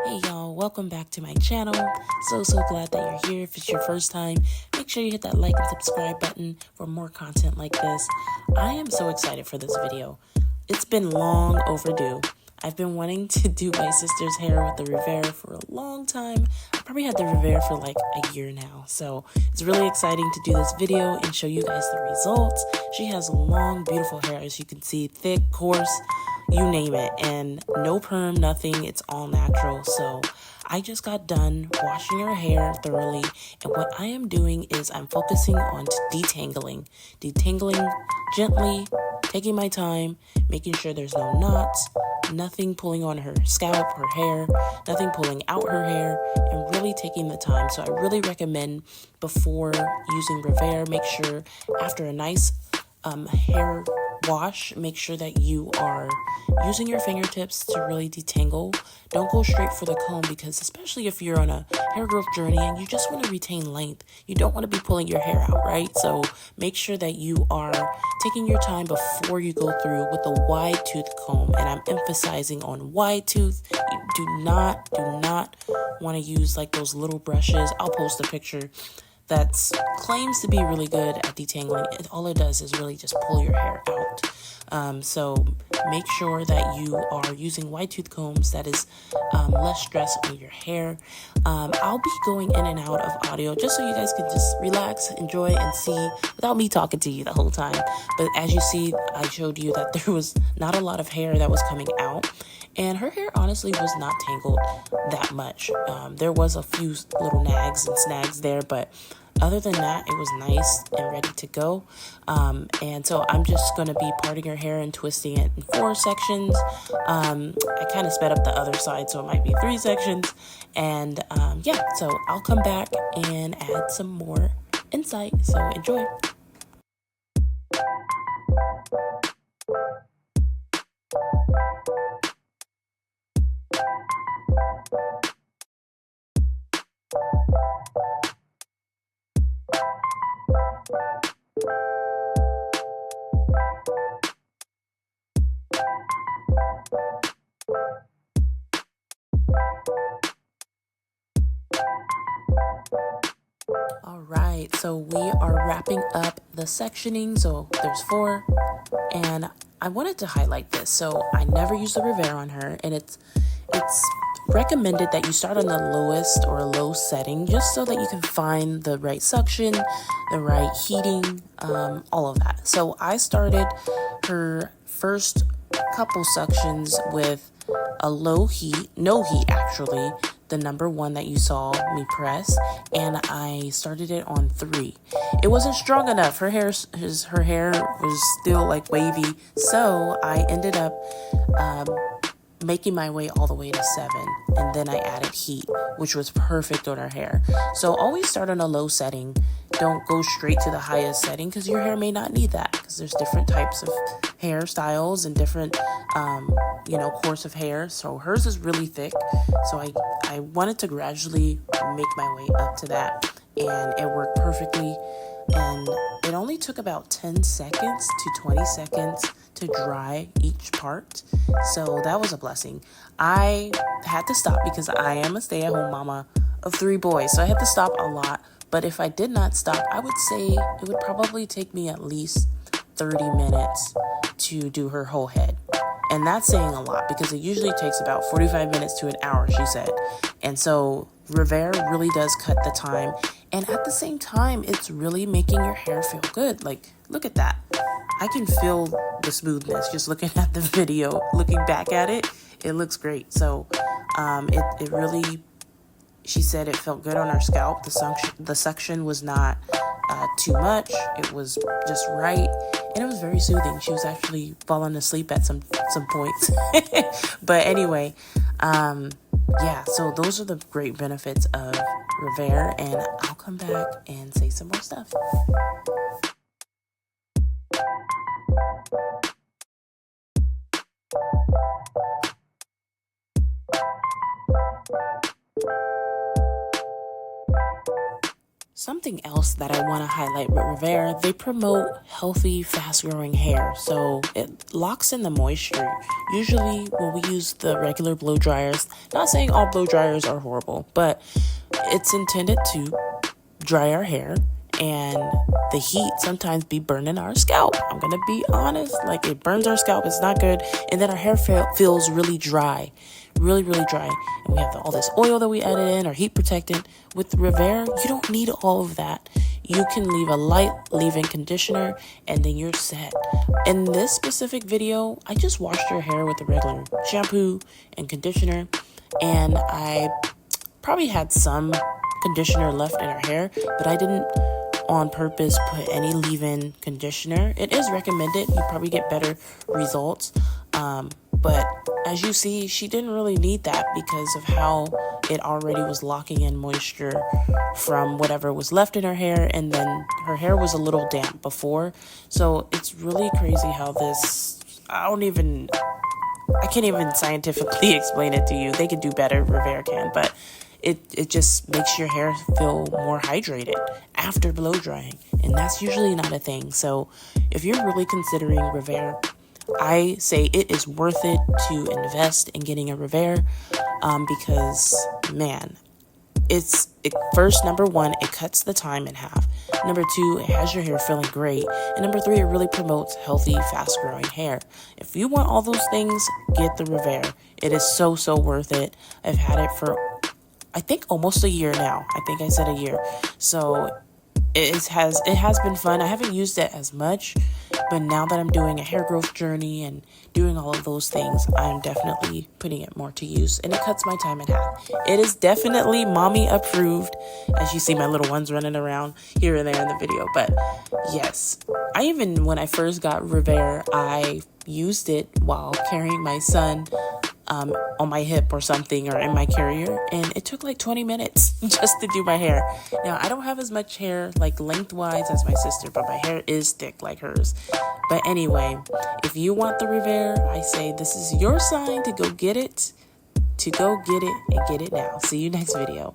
Hey y'all, welcome back to my channel. So glad that you're here. If it's your first time, make sure you hit that like and subscribe button for more content like this. I am so excited for this video. It's been long overdue. I've been wanting to do my sister's hair with the RevAir for a long time. I probably had the RevAir for like a year now. So it's really exciting to do this video and show you guys the results. She has long, beautiful hair, as you can see, thick, coarse, you name it, and no perm, nothing. It's all natural. So I just got done washing her hair thoroughly, and what I am doing is I'm focusing on detangling gently, taking my time, making sure there's no knots, nothing pulling on her scalp, her hair, nothing pulling out her hair, and really taking the time. So I really recommend before using RevAir, make sure after a nice hair wash, make sure that you are using your fingertips to really detangle. Don't go straight for the comb, because especially if you're on a hair growth journey and you just want to retain length, you don't want to be pulling your hair out, right? So make sure that you are taking your time before you go through with a wide tooth comb. And I'm emphasizing on wide tooth. You do not want to use like those little brushes. I'll post a picture that claims to be really good at detangling. All it does is really just pull your hair out. So make sure that you are using wide tooth combs. That is less stress on your hair. I'll be going in and out of audio just so you guys can just relax, enjoy, and see without me talking to you the whole time. But as you see, I showed you that there was not a lot of hair that was coming out. And her hair honestly was not tangled that much. There was a few little nags and snags there, but other than that, it was nice and ready to go. And so I'm just going to be parting her hair and twisting it in 4 sections. I kind of sped up the other side, so it might be 3 sections. And yeah, so I'll come back and add some more insight. So enjoy. All right, so we are wrapping up the sectioning. So there's 4, and I wanted to highlight this. So I never use the RevAir on her, and it's recommended that you start on the lowest or low setting, just so that you can find the right suction, the right heating, all of that. So I started her first couple suctions with a low heat, no heat actually, the number 1 that you saw me press, and I started it on 3. It wasn't strong enough. Her hair was still like wavy, so I ended up making my way all the way to 7, and then I added heat, which was perfect on her hair. So always start on a low setting. Don't go straight to the highest setting, because your hair may not need that, because there's different types of hairstyles and different course of hair. So hers is really thick, so I wanted to gradually make my way up to that, and it worked perfectly. And it only took about 10 seconds to 20 seconds to dry each part, so that was a blessing. I had to stop because I am a stay-at-home mama of 3 boys, so I had to stop a lot. But if I did not stop, I would say it would probably take me at least 30 minutes to do her whole head. And that's saying a lot, because it usually takes about 45 minutes to an hour, she said. And so RevAir really does cut the time. And at the same time, it's really making your hair feel good. Like, look at that. I can feel the smoothness just looking at the video. Looking back at it, it looks great. So it really, she said it felt good on her scalp. The suction was not too much. It was just right. And it was very soothing. She was actually falling asleep at some points. But anyway, yeah, so those are the great benefits of RevAir, and I'll come back and say some more stuff. Something else that I want to highlight with RevAir, they promote healthy, fast-growing hair, so it locks in the moisture. Usually when we use the regular blow dryers, not saying all blow dryers are horrible, but it's intended to dry our hair, and the heat sometimes be burning our scalp. I'm gonna be honest, like it burns our scalp, it's not good, and then our hair feels really dry. Really dry, and we have all this oil that we added in, or heat protectant. With RevAir, you don't need all of that. You can leave a light leave-in conditioner, and then you're set. In this specific video, I just washed her hair with a regular shampoo and conditioner, and I probably had some conditioner left in her hair, but I didn't on purpose put any leave-in conditioner. It is recommended. You probably get better results. But as you see, she didn't really need that because of how it already was locking in moisture from whatever was left in her hair, and then her hair was a little damp before. So it's really crazy how this, I can't even scientifically explain it to you. They could do better, RevAir can, but it just makes your hair feel more hydrated after blow drying, and that's usually not a thing. So if you're really considering RevAir, I say it is worth it to invest in getting a RevAir, because man, first, number one, it cuts the time in half. Number two, it has your hair feeling great. And number three, it really promotes healthy, fast-growing hair. If you want all those things, get the RevAir. It is so worth it. I've had it for, I think, almost a year now. I think I said a year. So it has been fun. I haven't used it as much, but now that I'm doing a hair growth journey and doing all of those things, I'm definitely putting it more to use, and it cuts my time in half. It is definitely mommy approved, as you see my little ones running around here and there in the video. But yes, when I first got RevAir, I used it while carrying my son on my hip or something, or in my carrier, and it took like 20 minutes just to do my hair. Now, I don't have as much hair like lengthwise as my sister, but my hair is thick like hers. But anyway, if you want the RevAir, I say this is your sign to go get it, and get it now. See you next video.